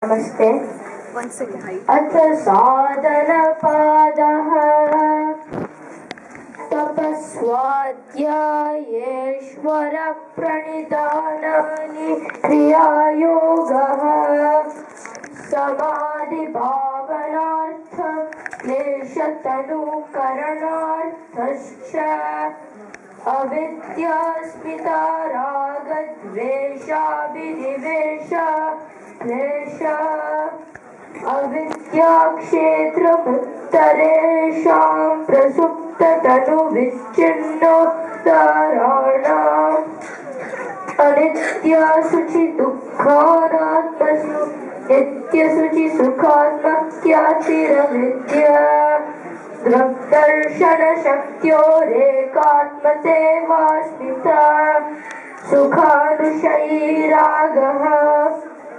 नमस्ते। अथ साधनपादः तपस्वाध्यायेश्वरप्रणिधानानि क्रियायोगः समाधिभावनार्थं क्लेशतनुकरणार्थश्च अविद्यास्मिता रागद्वेषाभिनिवेश क्लेश अविद्याक्षेत्रमुत्तरेषां प्रसुप्ततनुविच्छिन्नोत्तराणाम् अनित्यसुचि दुःखानात्मसु नित्यसुचि सुखात्मक्यातिरविद्या दृग्दर्शनशक्त्योरेकात्मतेवास्मिता सुखानुशयी रागः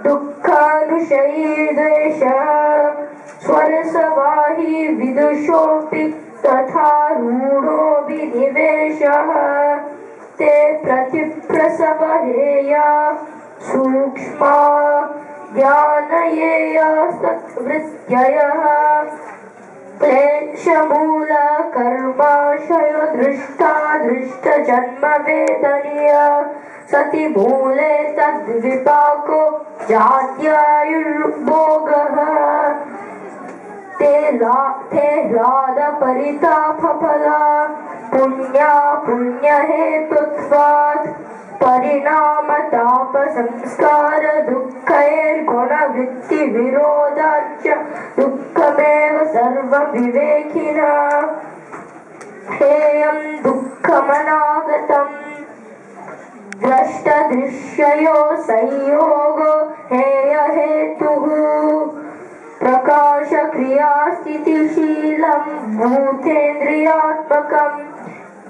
दुःखानुशयी द्वेषः स्वरसवाही विदुषोऽपि तथा रूढोऽभिनिवेशः ते प्रतिप्रसवहेया सूक्ष्मा ज्ञानयेया सत्वृत्तयः क्लेशमूल कर्माशय दृष्टा दृष्टजन्मवेदनीय सति मूले तद्विपाको जात्यायुर्भोगः ते लादपरितापफला पुण्या पुण्यहेतुत्वात् परिणामतापसंस्कार दुःखैर्गुणवृत्तिविरोधाच्च दुःखमेव सर्वविवेकिना हेयं दुःखमनागतम् द्रष्टदृश्ययो संयोगो हेयहेतुः प्रकाशक्रियास्थितिशीलं भूतेन्द्रियात्मकं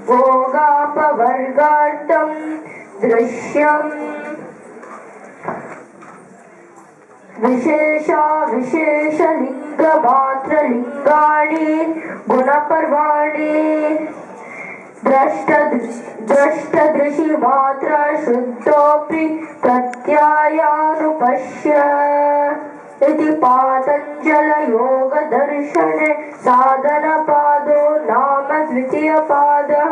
भोगापवर्गार्थं दृश्यम् विशेषलिङ्गमात्रलिङ्गाणि गुणपर्वाणि द्रष्टदृशि मात्र शुद्धोऽपि प्रत्यायानुपश्य इति पातञ्जलयोगदर्शने साधनपादो नाम द्वितीयपादः।